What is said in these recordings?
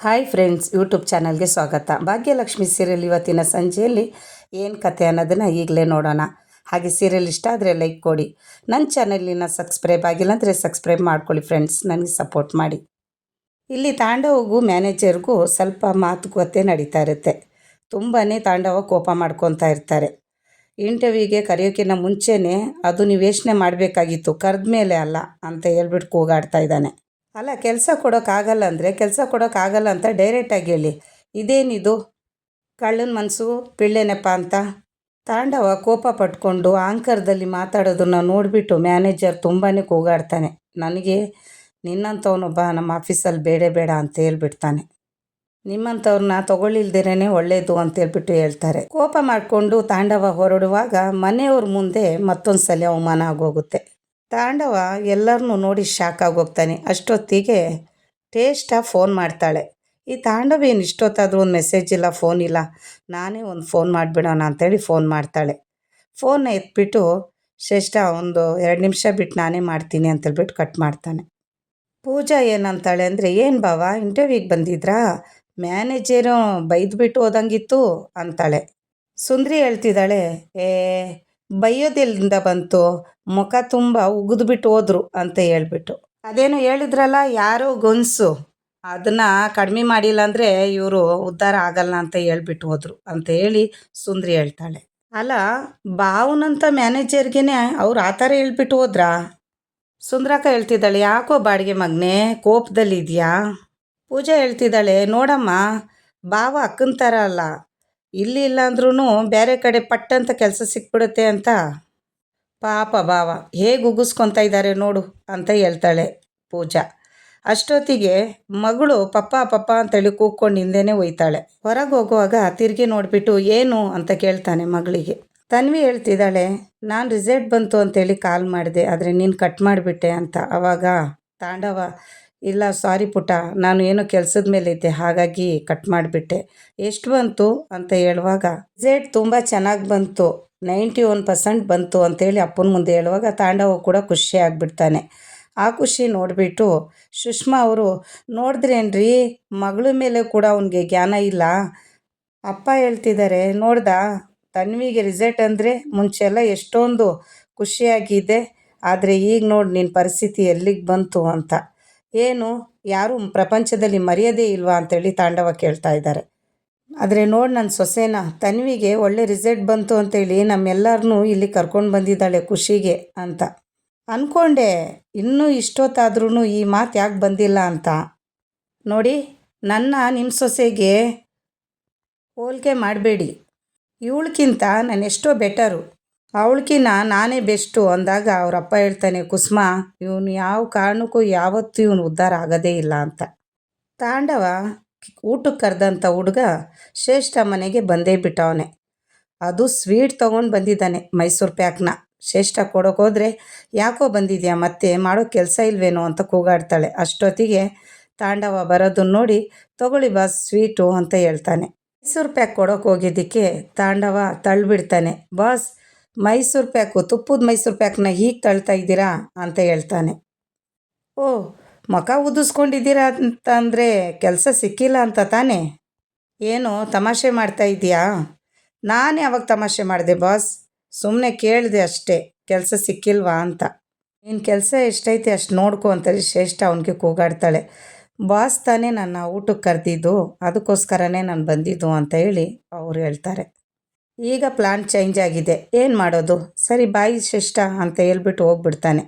Hi friends, YouTube ಚಾನಲ್ಗೆ ಸ್ವಾಗತ. Bhagyalakshmi serial ಇವತ್ತಿನ ಸಂಜೆಯಲ್ಲಿ ಏನು ಕತೆ ಅನ್ನೋದನ್ನು ಈಗಲೇ ನೋಡೋಣ. ಹಾಗೆ ಸೀರಿಯಲ್ ಇಷ್ಟ ಆದರೆ ಲೈಕ್ ಕೊಡಿ. ನನ್ನ ಚಾನಲಿನ ಸಬ್ಸ್ಕ್ರೈಬ್ ಆಗಿಲ್ಲ ಅಂದರೆ ಸಬ್ಸ್ಕ್ರೈಬ್ ಮಾಡ್ಕೊಳ್ಳಿ ಫ್ರೆಂಡ್ಸ್, ನನಗೆ ಸಪೋರ್ಟ್ ಮಾಡಿ. ಇಲ್ಲಿ ತಾಂಡವಗೂ ಮ್ಯಾನೇಜರ್ಗೂ ಸ್ವಲ್ಪ ಮಾತುಕತೆ ನಡೀತಾ ಇರುತ್ತೆ. ತುಂಬಾ ತಾಂಡವ ಕೋಪ ಮಾಡ್ಕೊತಾ ಇರ್ತಾರೆ. ಇಂಟರ್ವ್ಯೂಗೆ ಕರೆಯೋಕ್ಕಿಂತ ಮುಂಚೆನೇ ಅದು ನೀವು ಯೋಚನೆ ಮಾಡಬೇಕಾಗಿತ್ತು, ಕರೆದ ಮೇಲೆ ಅಲ್ಲ ಅಂತ ಹೇಳ್ಬಿಟ್ಟು ಕೂಗಾಡ್ತಾ ಇದ್ದಾನೆ. ಅಲ್ಲ, ಕೆಲಸ ಕೊಡೋಕ್ಕಾಗಲ್ಲ ಅಂದರೆ ಕೆಲಸ ಕೊಡೋಕ್ಕಾಗಲ್ಲ ಅಂತ ಡೈರೆಕ್ಟಾಗಿ ಹೇಳಿ, ಇದೇನಿದು ಕಳ್ಳನ ಮನಸ್ಸು ಪಿಳ್ಳೆನೆಪ್ಪ ಅಂತ. ತಾಂಡವ ಕೋಪ ಪಟ್ಕೊಂಡು ಆಂಕರ್ದಲ್ಲಿ ಮಾತಾಡೋದನ್ನ ನೋಡಿಬಿಟ್ಟು ಮ್ಯಾನೇಜರ್ ತುಂಬಾ ಕೂಗಾಡ್ತಾನೆ. ನನಗೆ ನಿನ್ನಂಥವನೊಬ್ಬ ನಮ್ಮ ಆಫೀಸಲ್ಲಿ ಬೇಡ ಅಂತ ಹೇಳ್ಬಿಡ್ತಾನೆ. ನಿಮ್ಮಂಥವ್ರನ್ನ ತಗೊಳ್ಳಿಲ್ದಿರೇ ಒಳ್ಳೆಯದು ಅಂತ ಹೇಳ್ಬಿಟ್ಟು ಹೇಳ್ತಾರೆ. ಕೋಪ ಮಾಡಿಕೊಂಡು ತಾಂಡವ ಹೊರಡುವಾಗ ಮನೆಯವ್ರ ಮುಂದೆ ಮತ್ತೊಂದು ಸಲ ಅವಮಾನ ಆಗೋಗುತ್ತೆ. ತಾಂಡವ ಎಲ್ಲರನ್ನೂ ನೋಡಿ ಶಾಕ್ ಆಗೋಗ್ತಾನೆ. ಅಷ್ಟೊತ್ತಿಗೆ ಟೇಸ್ಟ ಫೋನ್ ಮಾಡ್ತಾಳೆ. ಈ ತಾಂಡವ ಏನು ಇಷ್ಟೊತ್ತಾದರೂ ಒಂದು ಮೆಸೇಜ್ ಇಲ್ಲ, ಫೋನ್ ಇಲ್ಲ, ನಾನೇ ಒಂದು ಫೋನ್ ಮಾಡಿಬಿಡೋಣ ಅಂಥೇಳಿ ಫೋನ್ ಮಾಡ್ತಾಳೆ. ಫೋನ್ನ ಎತ್ಬಿಟ್ಟು ಶ್ರೇಷ್ಠ ಒಂದು 2 ನಿಮಿಷ ಬಿಟ್ಟು ನಾನೇ ಮಾಡ್ತೀನಿ ಅಂತೇಳ್ಬಿಟ್ಟು ಕಟ್ ಮಾಡ್ತಾನೆ. ಪೂಜಾ ಏನಂತಾಳೆ ಅಂದರೆ, ಏನು ಬಾವ ಇಂಟರ್ವ್ಯೂಗೆ ಬಂದಿದ್ರಾ, ಮ್ಯಾನೇಜರು ಬೈದ್ಬಿಟ್ಟು ಹೋದಂಗಿತ್ತು ಅಂತಾಳೆ. ಸುಂದ್ರಿ ಹೇಳ್ತಿದ್ದಾಳೆ, ಬೈಯೋದೆಲ್ಲಿಂದ ಬಂತು, ಮುಖ ತುಂಬ ಉಗಿದ್ಬಿಟ್ಟು ಹೋದ್ರು ಅಂತ ಹೇಳ್ಬಿಟ್ಟು. ಅದೇನು ಹೇಳಿದ್ರಲ್ಲ ಯಾರೋ ಗೊನ್ಸು, ಅದನ್ನು ಕಡಿಮೆ ಮಾಡಿಲ್ಲ ಅಂದರೆ ಇವರು ಉದ್ಧಾರ ಆಗಲ್ಲ ಅಂತ ಹೇಳ್ಬಿಟ್ಟು ಹೋದ್ರು ಅಂತ ಹೇಳಿ ಸುಂದ್ರಿ ಹೇಳ್ತಾಳೆ. ಅಲ್ಲ, ಬಾವನಂತ ಮ್ಯಾನೇಜರ್ಗೆ ಅವ್ರು ಆ ಥರ ಹೇಳ್ಬಿಟ್ಟು ಹೋದ್ರಾ? ಸುಂದ್ರಕ್ಕ ಹೇಳ್ತಿದ್ದಾಳೆ, ಯಾಕೋ ಬಾಡಿಗೆ ಮಗನೇ ಕೋಪದಲ್ಲಿದೆಯಾ? ಪೂಜಾ ಹೇಳ್ತಿದ್ದಾಳೆ, ನೋಡಮ್ಮ ಬಾವ ಅಕ್ಕನ ಥರ ಅಲ್ಲ, ಇಲ್ಲಿ ಇಲ್ಲ ಅಂದ್ರೂ ಬೇರೆ ಕಡೆ ಪಟ್ಟಂತ ಕೆಲಸ ಸಿಕ್ಬಿಡುತ್ತೆ ಅಂತ. ಪಾಪ ಬಾವ ಹೇಗೆ ಉಗಿಸ್ಕೊತಾ ಇದ್ದಾರೆ ನೋಡು ಅಂತ ಹೇಳ್ತಾಳೆ ಪೂಜಾ. ಅಷ್ಟೊತ್ತಿಗೆ ಮಗಳು ಪಪ್ಪ ಅಂತೇಳಿ ಕೂಗ್ಕೊಂಡು ಹಿಂದೆನೇ ಹೋಯ್ತಾಳೆ. ಹೊರಗೆ ಹೋಗುವಾಗ ತಿರುಗಿ ನೋಡಿಬಿಟ್ಟು ಏನು ಅಂತ ಕೇಳ್ತಾನೆ ಮಗಳಿಗೆ. ತನ್ವಿ ಹೇಳ್ತಿದ್ದಾಳೆ, ನಾನು ರಿಸಲ್ಟ್ ಬಂತು ಅಂತೇಳಿ ಕಾಲ್ ಮಾಡಿದೆ, ಆದರೆ ನೀನು ಕಟ್ ಮಾಡಿಬಿಟ್ಟೆ ಅಂತ. ಆವಾಗ ತಾಂಡವ, ಇಲ್ಲ ಸಾರಿ ಪುಟ್ಟ, ನಾನು ಏನೋ ಕೆಲಸದ ಮೇಲೆ ಇದ್ದೆ ಹಾಗಾಗಿ ಕಟ್ ಮಾಡಿಬಿಟ್ಟೆ. ಎಷ್ಟು ಬಂತು ಅಂತ ಹೇಳುವಾಗ ರಿಸಲ್ಟ್ ತುಂಬ ಚೆನ್ನಾಗಿ ಬಂತು, 91% ಬಂತು ಅಂತೇಳಿ ಅಪ್ಪನ ಮುಂದೆ ಹೇಳುವಾಗ ತಾಂಡವ ಕೂಡ ಖುಷಿ ಆಗಿಬಿಡ್ತಾನೆ. ಆ ಖುಷಿ ನೋಡಿಬಿಟ್ಟು ಸುಷ್ಮಾ ಅವರು, ನೋಡಿದ್ರೇನ್ರಿ ಮಗಳ ಮೇಲೆ ಕೂಡ ಅವನಿಗೆ ಜ್ಞಾನ ಇಲ್ಲ, ಅಪ್ಪ ಹೇಳ್ತಿದ್ದಾರೆ ನೋಡ್ದ, ತನ್ವಿಗೆ ರಿಸಲ್ಟ್ ಅಂದರೆ ಮುಂಚೆ ಎಲ್ಲ ಎಷ್ಟೊಂದು ಖುಷಿಯಾಗಿದೆ, ಆದರೆ ಈಗ ನೋಡಿ ನಿನ್ನ ಪರಿಸ್ಥಿತಿ ಎಲ್ಲಿಗೆ ಬಂತು ಅಂತ. ಏನು ಯಾರು ಪ್ರಪಂಚದಲ್ಲಿ ಮರೆಯೋದೇ ಇಲ್ವಾ ಅಂತೇಳಿ ತಾಂಡವ ಕೇಳ್ತಾ ಇದ್ದಾರೆ. ಆದರೆ ನೋಡಿ ನನ್ನ ಸೊಸೆನ, ತನ್ವಿಗೆ ಒಳ್ಳೆ ರಿಸಲ್ಟ್ ಬಂತು ಅಂತೇಳಿ ನಮ್ಮೆಲ್ಲರನ್ನೂ ಇಲ್ಲಿ ಕರ್ಕೊಂಡು ಬಂದಿದ್ದಾಳೆ ಖುಷಿಗೆ ಅಂತ ಅಂದ್ಕೊಂಡೆ. ಇನ್ನೂ ಇಷ್ಟೊತ್ತಾದ್ರೂ ಈ ಮಾತು ಯಾಕೆ ಬಂದಿಲ್ಲ ಅಂತ. ನೋಡಿ, ನಿಮ್ಮ ಸೊಸೆಗೆ ಹೋಲಿಕೆ ಮಾಡಬೇಡಿ, ಇವಳಕ್ಕಿಂತ ನಾನು ಎಷ್ಟೋ ಬೆಟರು, ಅವಳಕ್ಕಿಂತ ನಾನೇ ಬೆಸ್ಟು ಅಂದಾಗ ಅವರಪ್ಪ ಹೇಳ್ತಾನೆ, ಕುಸುಮ ಇವನು ಯಾವ ಕಾರಣಕ್ಕೂ ಯಾವತ್ತೂ ಇವನು ಉದ್ಧಾರ ಆಗೋದೇ ಇಲ್ಲ ಅಂತ. ತಾಂಡವ ಊಟಕ್ಕೆ ಕರೆದಂಥ ಹುಡುಗ ಶ್ರೇಷ್ಠ ಮನೆಗೆ ಬಂದೇ ಬಿಟ್ಟವನೆ. ಅದು ಸ್ವೀಟ್ ತೊಗೊಂಡು ಬಂದಿದ್ದಾನೆ, ಮೈಸೂರು ಪ್ಯಾಕ್ನ. ಶ್ರೇಷ್ಠ ಕೊಡೋಕೋದ್ರೆ, ಯಾಕೋ ಬಂದಿದ್ಯಾ ಮತ್ತೆ ಮಾಡೋ ಕೆಲಸ ಇಲ್ವೇನೋ ಅಂತ ಕೂಗಾಡ್ತಾಳೆ. ಅಷ್ಟೊತ್ತಿಗೆ ತಾಂಡವ ಬರೋದನ್ನು ನೋಡಿ, ತಗೊಳ್ಳಿ ಬಾಸ್ ಸ್ವೀಟು ಅಂತ ಹೇಳ್ತಾನೆ. ಮೈಸೂರು ಪ್ಯಾಕ್ ಕೊಡೋಕೆ ಹೋಗಿದ್ದಕ್ಕೆ ತಾಂಡವ ತಳ್ಳಿಬಿಡ್ತಾನೆ. ಬಾಸ್, ಮೈಸೂರು ಪ್ಯಾಕು, ತುಪ್ಪದ ಮೈಸೂರು ಪ್ಯಾಕ್ನ ಹೀಗೆ ತಳ್ತಾ ಇದ್ದೀರಾ ಅಂತ ಹೇಳ್ತಾನೆ. ಓ, ಮುಖ ಉದಿಸ್ಕೊಂಡಿದ್ದೀರಾ ಅಂತಂದರೆ ಕೆಲಸ ಸಿಕ್ಕಿಲ್ಲ ಅಂತ ತಾನೇ? ಏನು ತಮಾಷೆ ಮಾಡ್ತಾ ಇದೆಯಾ? ನಾನೇ ಅವಾಗ ತಮಾಷೆ ಮಾಡಿದೆ ಬಾಸ್, ಸುಮ್ಮನೆ ಕೇಳಿದೆ ಅಷ್ಟೇ, ಕೆಲಸ ಸಿಕ್ಕಿಲ್ವಾ ಅಂತ. ನೀನು ಕೆಲಸ ಎಷ್ಟೈತೆ ಅಷ್ಟು ನೋಡ್ಕೊ ಅಂತೇಳಿ ಶ್ರೇಷ್ಠ ಅವನಿಗೆ ಕೂಗಾಡ್ತಾಳೆ. ಬಾಸ್ ತಾನೇ ನನ್ನ ಊಟಕ್ಕೆ ಕರೆದಿದ್ದು, ಅದಕ್ಕೋಸ್ಕರನೇ ನಾನು ಬಂದಿದ್ದು ಅಂತ ಹೇಳಿ ಅವ್ರು ಹೇಳ್ತಾರೆ. ಈಗ ಪ್ಲಾನ್ ಚೇಂಜ್ ಆಗಿದೆ, ಏನು ಮಾಡೋದು, ಸರಿ ಬಾಯಿ ಶ್ರೇಷ್ಠ ಅಂತ ಹೇಳ್ಬಿಟ್ಟು ಹೋಗ್ಬಿಡ್ತಾನೆ.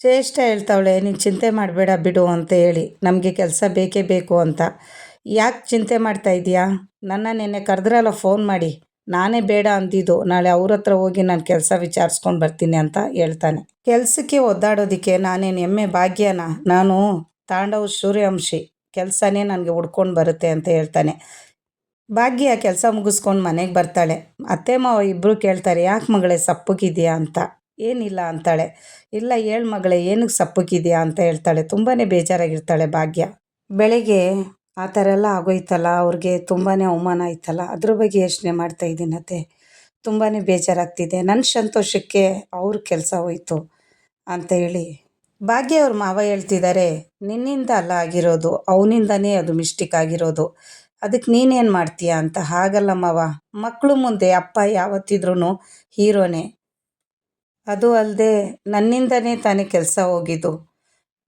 ಶ್ರೇಷ್ಠ ಹೇಳ್ತಾವಳೆ, ನೀನು ಚಿಂತೆ ಮಾಡಬೇಡ ಬಿಡು ಅಂತ ಹೇಳಿ, ನಮಗೆ ಕೆಲಸ ಬೇಕೇ ಬೇಕು ಅಂತ. ಯಾಕೆ ಚಿಂತೆ ಮಾಡ್ತಾ ಇದೀಯಾ, ನನ್ನ ನೆನ್ನೆ ಕರೆದ್ರಲ್ಲ ಫೋನ್ ಮಾಡಿ, ನಾನೇ ಬೇಡ ಅಂದಿದ್ದು, ನಾಳೆ ಅವ್ರ ಹತ್ರ ಹೋಗಿ ನಾನು ಕೆಲಸ ವಿಚಾರಿಸ್ಕೊಂಡು ಬರ್ತೀನಿ ಅಂತ ಹೇಳ್ತಾನೆ. ಕೆಲಸಕ್ಕೆ ಒದ್ದಾಡೋದಕ್ಕೆ ನಾನೇನು ಎಮ್ಮೆ ಭಾಗ್ಯನ, ನಾನು ತಾಂಡವ ಸೂರ್ಯವಂಶಿ, ಕೆಲಸನೇ ನನಗೆ ಹುಡ್ಕೊಂಡು ಬರುತ್ತೆ ಅಂತ ಹೇಳ್ತಾನೆ. ಭಾಗ್ಯ ಕೆಲಸ ಮುಗಿಸ್ಕೊಂಡು ಮನೆಗೆ ಬರ್ತಾಳೆ. ಅತ್ತೆ ಮಾವ ಇಬ್ಬರು ಕೇಳ್ತಾರೆ, ಯಾಕೆ ಮಗಳೇ ಸಪ್ಪಗಿದೆಯಾ ಅಂತ. ಏನಿಲ್ಲ ಅಂತಾಳೆ. ಇಲ್ಲ ಹೇಳು ಮಗಳೇ, ಏನಕ್ಕೆ ಸಪ್ಪಗಿದೆಯಾ ಅಂತ ಹೇಳ್ತಾಳೆ. ತುಂಬಾ ಬೇಜಾರಾಗಿರ್ತಾಳೆ ಭಾಗ್ಯ. ಬೆಳಗ್ಗೆ ಆ ಥರ ಎಲ್ಲ ಆಗೋಯ್ತಲ್ಲ, ಅವ್ರಿಗೆ ತುಂಬಾ ಅವಮಾನ ಆಯ್ತಲ್ಲ, ಅದ್ರ ಬಗ್ಗೆ ಯೋಚನೆ ಮಾಡ್ತಾ ಇದ್ದೀನತ್ತೆ. ತುಂಬಾ ಬೇಜಾರಾಗ್ತಿದೆ, ನನ್ನ ಸಂತೋಷಕ್ಕೆ ಅವ್ರ ಕೆಲಸ ಹೋಯ್ತು ಅಂತ ಹೇಳಿ ಭಾಗ್ಯ ಅವ್ರ ಮಾವ ಹೇಳ್ತಿದ್ದಾರೆ, ನಿನ್ನಿಂದ ಅಲ್ಲ ಆಗಿರೋದು, ಅವನಿಂದನೇ ಅದು ಮಿಸ್ಟೇಕ್ ಆಗಿರೋದು, ಅದಕ್ಕೆ ನೀನೇನು ಮಾಡ್ತೀಯ ಅಂತ. ಹಾಗಲ್ಲ ಮಾವ, ಮಕ್ಕಳು ಮುಂದೆ ಅಪ್ಪ ಯಾವತ್ತಿದ್ರೂ ಹೀರೋನೇ. ಅದು ಅಲ್ಲದೆ ನನ್ನಿಂದನೇ ತಾನೇ ಕೆಲಸ ಹೋಗಿದ್ದು,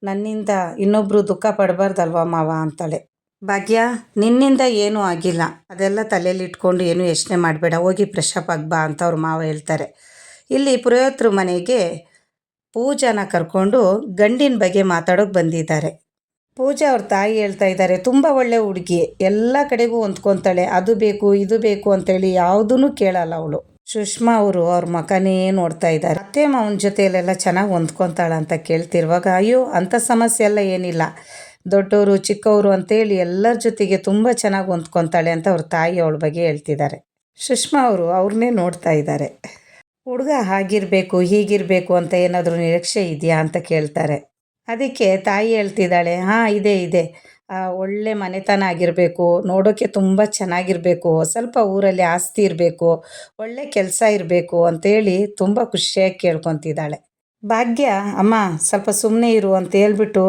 ನನ್ನಿಂದ ಇನ್ನೊಬ್ಬರು ದುಃಖ ಪಡಬಾರ್ದಲ್ವ ಮಾವ ಅಂತಾಳೆ. ಭಾಗ್ಯ, ನಿನ್ನಿಂದ ಏನೂ ಆಗಿಲ್ಲ, ಅದೆಲ್ಲ ತಲೆಯಲ್ಲಿ ಇಟ್ಕೊಂಡು ಏನು ಯೋಚನೆ ಮಾಡಬೇಡ, ಹೋಗಿ ಫ್ರೆಶ್ ಅಪ್ ಬಾ ಅಂತ ಅವ್ರ ಮಾವ ಹೇಳ್ತಾರೆ. ಇಲ್ಲಿ ಪುರೋಹಿತ್ರ ಮನೆಗೆ ಪೂಜಾನ ಕರ್ಕೊಂಡು ಗಂಡಿನ ಬಗ್ಗೆ ಮಾತಾಡೋಕೆ ಬಂದಿದ್ದಾರೆ. ಪೂಜಾ ಅವ್ರ ತಾಯಿ ಹೇಳ್ತಾ ಇದ್ದಾರೆ, ತುಂಬ ಒಳ್ಳೆ ಹುಡುಗಿ, ಎಲ್ಲ ಕಡೆಗೂ ಹೊಂದ್ಕೊತಾಳೆ, ಅದು ಬೇಕು ಇದು ಬೇಕು ಅಂತೇಳಿ ಯಾವುದೂ ಕೇಳಲ್ಲ ಅವಳು. ಸುಷ್ಮಾ ಅವರು ಅವ್ರ ಮಕನೇ ನೋಡ್ತಾ ಇದ್ದಾರೆ. ಅತ್ತೆ ಮಾವನ ಜೊತೆಯಲ್ಲೆಲ್ಲ ಚೆನ್ನಾಗಿ ಹೊಂದ್ಕೊತಾಳ ಅಂತ ಕೇಳ್ತಿರುವಾಗ, ಅಯ್ಯೋ ಅಂಥ ಸಮಸ್ಯೆ ಎಲ್ಲ ಏನಿಲ್ಲ, ದೊಡ್ಡವರು ಚಿಕ್ಕವರು ಅಂತೇಳಿ ಎಲ್ಲರ ಜೊತೆಗೆ ತುಂಬ ಚೆನ್ನಾಗಿ ಹೊಂದ್ಕೊತಾಳೆ ಅಂತ ಅವ್ರ ತಾಯಿ ಅವಳ ಬಗ್ಗೆ ಹೇಳ್ತಿದ್ದಾರೆ. ಸುಷ್ಮಾ ಅವರು ಅವ್ರನ್ನೇ ನೋಡ್ತಾ ಇದ್ದಾರೆ. ಹುಡುಗ ಹಾಗಿರಬೇಕು ಹೀಗಿರಬೇಕು ಅಂತ ಏನಾದರೂ ನಿರೀಕ್ಷೆ ಇದೆಯಾ ಅಂತ ಕೇಳ್ತಾರೆ. ಅದಕ್ಕೆ ತಾಯಿ ಹೇಳ್ತಿದ್ದಾಳೆ, ಹಾಂ ಇದೆ ಇದೆ, ಒಳ್ಳೆ ಮನೆತನ ಆಗಿರಬೇಕು, ನೋಡೋಕ್ಕೆ ತುಂಬ ಚೆನ್ನಾಗಿರಬೇಕು, ಸ್ವಲ್ಪ ಊರಲ್ಲಿ ಆಸ್ತಿ ಇರಬೇಕು, ಒಳ್ಳೆ ಕೆಲಸ ಇರಬೇಕು ಅಂತೇಳಿ ತುಂಬ ಖುಷಿಯಾಗಿ ಕೇಳ್ಕೊತಿದ್ದಾಳೆ. ಭಾಗ್ಯ, ಅಮ್ಮ ಸ್ವಲ್ಪ ಸುಮ್ಮನೆ ಇರು ಅಂತ ಹೇಳ್ಬಿಟ್ಟು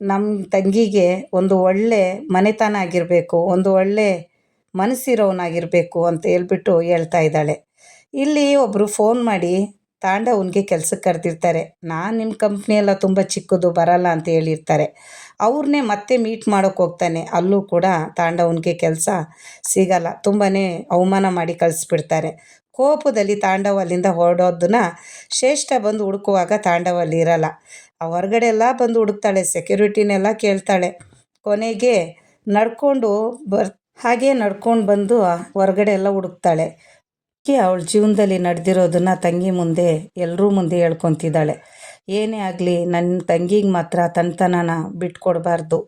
ನಮ್ಮ ತಂಗಿಗೆ ಒಂದು ಒಳ್ಳೆ ಮನೆತನ ಆಗಿರಬೇಕು, ಒಂದು ಒಳ್ಳೆ ಮನಸ್ಸಿರೋನಾಗಿರಬೇಕು ಅಂತ ಹೇಳ್ಬಿಟ್ಟು ಹೇಳ್ತಾ ಇದ್ದಾಳೆ. ಇಲ್ಲಿ ಒಬ್ಬರು ಫೋನ್ ಮಾಡಿ ತಾಂಡವನಿಗೆ ಕೆಲ್ಸಕ್ಕೆ ಕರೆದಿರ್ತಾರೆ. ನಾನು ನಿಮ್ಮ ಕಂಪ್ನಿ ಎಲ್ಲ ತುಂಬ ಚಿಕ್ಕದು ಬರಲ್ಲ ಅಂತ ಹೇಳಿರ್ತಾರೆ. ಅವ್ರನ್ನೇ ಮತ್ತೆ ಮೀಟ್ ಮಾಡೋಕ್ಕೆ ಹೋಗ್ತಾನೆ. ಅಲ್ಲೂ ಕೂಡ ತಾಂಡವನಿಗೆ ಕೆಲಸ ಸಿಗಲ್ಲ, ತುಂಬಾ ಅವಮಾನ ಮಾಡಿ ಕಳಿಸ್ಬಿಡ್ತಾರೆ. ಕೋಪದಲ್ಲಿ ತಾಂಡವ ಅಲ್ಲಿಂದ ಹೊರಡೋದನ್ನ ಶ್ರೇಷ್ಠ ಬಂದು ಹುಡುಕುವಾಗ ತಾಂಡವ ಅಲ್ಲಿ ಇರಲ್ಲ. ಹೊರಗಡೆ ಎಲ್ಲ ಬಂದು ಹುಡುಕ್ತಾಳೆ, ಸೆಕ್ಯೂರಿಟಿನೆಲ್ಲ ಕೇಳ್ತಾಳೆ. ಕೊನೆಗೆ ನಡ್ಕೊಂಡು ಹಾಗೆ ನಡ್ಕೊಂಡು ಬಂದು ಹೊರಗಡೆ ಎಲ್ಲ ಹುಡುಕ್ತಾಳೆ. ಅವಳ ಜೀವನದಲ್ಲಿ ನಡೆದಿರೋದನ್ನು ತಂಗಿ ಮುಂದೆ ಎಲ್ಲರೂ ಮುಂದೆ ಹೇಳ್ಕೊತಿದ್ದಾಳೆ. ಏನೇ ಆಗಲಿ ನನ್ನ ತಂಗಿಗೆ ಮಾತ್ರ ತನ್ನತನನ ಬಿಟ್ಕೊಡ್ಬಾರ್ದು,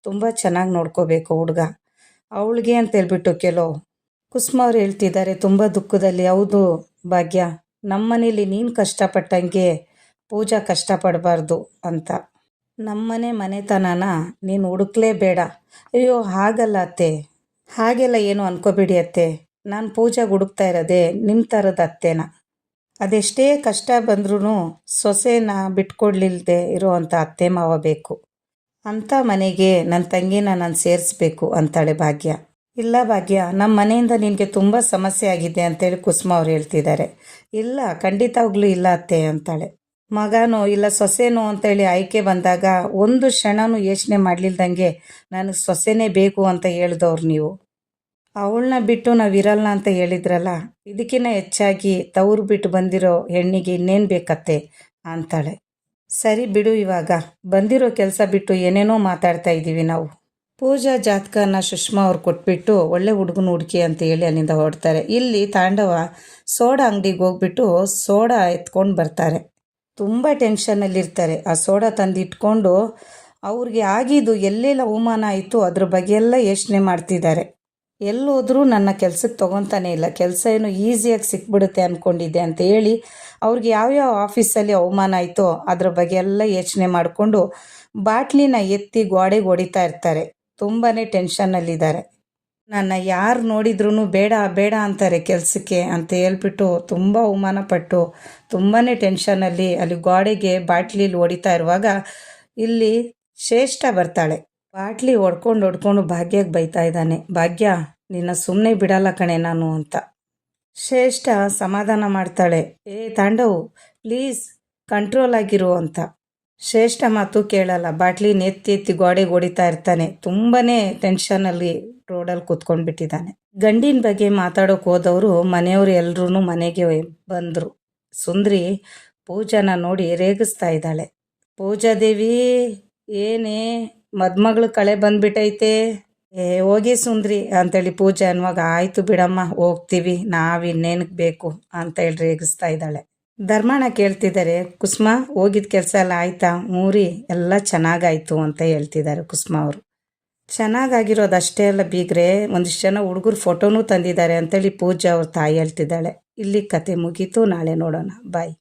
ತುಂಬ ಚೆನ್ನಾಗಿ ನೋಡ್ಕೋಬೇಕು ಹುಡುಗ ಅವಳಿಗೆ ಅಂತೇಳ್ಬಿಟ್ಟು ಕೆಲವು ಕುಸುಮ ಅವ್ರು ಹೇಳ್ತಿದ್ದಾರೆ ತುಂಬ ದುಃಖದಲ್ಲಿ. ಹೌದು ಭಾಗ್ಯ, ನಮ್ಮನೇಲಿ ನೀನು ಕಷ್ಟಪಟ್ಟಂಗೆ ಪೂಜಾ ಕಷ್ಟಪಡಬಾರ್ದು ಅಂತ. ನಮ್ಮನೆ ಮನೆತನನ ನೀನು ಹುಡುಕ್ಲೇಬೇಡ. ಅಯ್ಯೋ ಹಾಗಲ್ಲ ಅತ್ತೆ, ಹಾಗೆಲ್ಲ ಏನು ಅನ್ಕೋಬೇಡಿ ಅತ್ತೆ, ನಾನು ಪೂಜಾಗೆ ಹುಡುಕ್ತಾ ಇರೋದೇ ನಿಮ್ಮ ಥರದ ಅತ್ತೆನ. ಅದೆಷ್ಟೇ ಕಷ್ಟ ಬಂದ್ರೂ ಸೊಸೆನ ಬಿಟ್ಕೊಡ್ಲಿಲ್ದೆ ಇರೋವಂಥ ಅತ್ತೆ ಮಾವ ಬೇಕು, ಅಂಥ ಮನೆಗೆ ನನ್ನ ತಂಗಿನ ನಾನು ಸೇರಿಸ್ಬೇಕು ಅಂತಾಳೆ ಭಾಗ್ಯ. ಇಲ್ಲ ಭಾಗ್ಯ, ನಮ್ಮ ಮನೆಯಿಂದ ನಿನಗೆ ತುಂಬ ಸಮಸ್ಯೆ ಆಗಿದೆ ಅಂತೇಳಿ ಕುಸುಮ ಅವ್ರು ಹೇಳ್ತಿದ್ದಾರೆ. ಇಲ್ಲ ಖಂಡಿತವಾಗ್ಲೂ ಇಲ್ಲ ಅತ್ತೆ ಅಂತಾಳೆ. ಮಗನೋ ಇಲ್ಲ ಸೊಸೆನೋ ಅಂತೇಳಿ ಆಯ್ಕೆ ಬಂದಾಗ ಒಂದು ಕ್ಷಣನೂ ಯೋಚನೆ ಮಾಡಲಿಲ್ದಂಗೆ ನನಗೆ ಸೊಸೆನೇ ಬೇಕು ಅಂತ ಹೇಳಿದವ್ರು ನೀವು. ಅವಳನ್ನ ಬಿಟ್ಟು ನಾವು ಇರಲ್ಲ ಅಂತ ಹೇಳಿದ್ರಲ್ಲ, ಇದಕ್ಕಿಂತ ಹೆಚ್ಚಾಗಿ ತವರು ಬಿಟ್ಟು ಬಂದಿರೋ ಹೆಣ್ಣಿಗೆ ಇನ್ನೇನು ಬೇಕತ್ತೆ ಅಂತಾಳೆ. ಸರಿ ಬಿಡು, ಇವಾಗ ಬಂದಿರೋ ಕೆಲಸ ಬಿಟ್ಟು ಏನೇನೋ ಮಾತಾಡ್ತಾ ಇದ್ದೀವಿ ನಾವು. ಪೂಜಾ ಜಾತಕನ ಸುಷ್ಮಾ ಅವ್ರು ಕೊಟ್ಬಿಟ್ಟು ಒಳ್ಳೆ ಹುಡುಗನ ಹುಡುಕಿ ಅಂತ ಹೇಳಿ ಅಲ್ಲಿಂದ ಹೊರಡ್ತಾರೆ. ಇಲ್ಲಿ ತಾಂಡವ ಸೋಡಾ ಅಂಗಡಿಗೆ ಹೋಗ್ಬಿಟ್ಟು ಸೋಡಾ ಎತ್ಕೊಂಡು ಬರ್ತಾರೆ. ತುಂಬ ಟೆನ್ಷನ್ನಲ್ಲಿರ್ತಾರೆ. ಆ ಸೋಡಾ ತಂದು ಇಟ್ಕೊಂಡು ಅವ್ರಿಗೆ ಆಗಿದ್ದು ಎಲ್ಲೆಲ್ಲ ಅವಮಾನ ಆಯಿತು ಅದ್ರ ಬಗ್ಗೆ ಎಲ್ಲ ಯೋಚನೆ ಮಾಡ್ತಿದ್ದಾರೆ. ಎಲ್ಲೋದ್ರೂ ನನ್ನ ಕೆಲ್ಸಕ್ಕೆ ತೊಗೊತಾನೆ ಇಲ್ಲ, ಕೆಲಸ ಏನೋ ಈಸಿಯಾಗಿ ಸಿಕ್ಬಿಡುತ್ತೆ ಅಂದ್ಕೊಂಡಿದ್ದೆ ಅಂತ ಹೇಳಿ ಅವ್ರಿಗೆ ಯಾವ್ಯಾವ ಆಫೀಸಲ್ಲಿ ಅವಮಾನ ಆಯಿತೋ ಅದ್ರ ಬಗ್ಗೆ ಎಲ್ಲ ಯೋಚನೆ ಮಾಡಿಕೊಂಡು ಬಾಟ್ಲಿನ ಎತ್ತಿ ಗೋಡೆಗೆ ಹೊಡಿತಾ ಇರ್ತಾರೆ. ತುಂಬಾ ಟೆನ್ಷನ್ನಲ್ಲಿದ್ದಾರೆ. ನನ್ನ ಯಾರು ನೋಡಿದ್ರೂ ಬೇಡ ಬೇಡ ಅಂತಾರೆ ಕೆಲಸಕ್ಕೆ ಅಂತ ಹೇಳ್ಬಿಟ್ಟು ತುಂಬ ಅವಮಾನ ಪಟ್ಟು ತುಂಬಾ ಟೆನ್ಷನಲ್ಲಿ ಅಲ್ಲಿ ಗೋಡೆಗೆ ಬಾಟ್ಲಿಲಿ ಹೊಡಿತಾ ಇರುವಾಗ ಇಲ್ಲಿ ಶ್ರೇಷ್ಠ ಬರ್ತಾಳೆ. ಬಾಟ್ಲಿ ಹೊಡ್ಕೊಂಡು ಭಾಗ್ಯಕ್ಕೆ ಬೈತಾ ಇದ್ದಾನೆ. ಭಾಗ್ಯ, ನಿನ್ನ ಸುಮ್ಮನೆ ಬಿಡಲ್ಲ ಕಣೆ ನಾನು ಅಂತ. ಶ್ರೇಷ್ಠ ಸಮಾಧಾನ ಮಾಡ್ತಾಳೆ. ತಾಂಡವು ಪ್ಲೀಸ್ ಕಂಟ್ರೋಲ್ ಆಗಿರು ಅಂತ. ಶ್ರೇಷ್ಠ ಮಾತು ಕೇಳಲ್ಲ, ಬಾಟ್ಲಿ ಎತ್ತಿ ಗೋಡೆಗೆ ಹೊಡಿತಾ ಇರ್ತಾನೆ. ತುಂಬಾ ಟೆನ್ಷನಲ್ಲಿ ರೋಡಲ್ಲಿ ಕೂತ್ಕೊಂಡ್ಬಿಟ್ಟಿದ್ದಾನೆ. ಗಂಡಿನ ಬಗ್ಗೆ ಮಾತಾಡೋಕೆ ಹೋದವರು ಮನೆಯವರು ಎಲ್ಲರೂ ಮನೆಗೆ ಬಂದರು. ಸುಂದ್ರಿ ಪೂಜಾನ ನೋಡಿ ರೇಗಿಸ್ತಾ ಇದ್ದಾಳೆ. ಪೂಜಾದೇವಿ, ಏನೇ ಮದುಮಗಳು ಕಳೆ ಬಂದ್ಬಿಟ್ಟೈತೆ, ಹೋಗಿ ಸುಂದ್ರಿ ಅಂತೇಳಿ ಪೂಜೆ ಅನ್ನುವಾಗ, ಆಯಿತು ಬಿಡಮ್ಮ ಹೋಗ್ತೀವಿ, ನಾವಿನ್ನೇನಕ್ಕೆ ಬೇಕು ಅಂತ ಹೇಳಿ ರೇಗಿಸ್ತಾ ಇದ್ದಾಳೆ. ಧರ್ಮಣ್ಣ ಕೇಳ್ತಿದ್ದಾರೆ, ಕುಸುಮ ಹೋಗಿದ್ದ ಕೆಲಸ ಎಲ್ಲ ಆಯ್ತಾ? ಮೂರಿ ಎಲ್ಲ ಚೆನ್ನಾಗಾಯ್ತು ಅಂತ ಹೇಳ್ತಿದ್ದಾರೆ ಕುಸುಮ ಅವರು. ಚೆನ್ನಾಗಾಗಿರೋದು ಅಷ್ಟೇ ಅಲ್ಲ ಬೀಗ್ರೆ, ಒಂದಿಷ್ಟು ಜನ ಹುಡುಗರು ಫೋಟೋನೂ ತಂದಿದ್ದಾರೆ ಅಂತೇಳಿ ಪೂಜಾ ಅವ್ರ ತಾಯಿ ಹೇಳ್ತಿದ್ದಾಳೆ. ಇಲ್ಲಿ ಕತೆ ಮುಗೀತು, ನಾಳೆ ನೋಡೋಣ, ಬಾಯ್.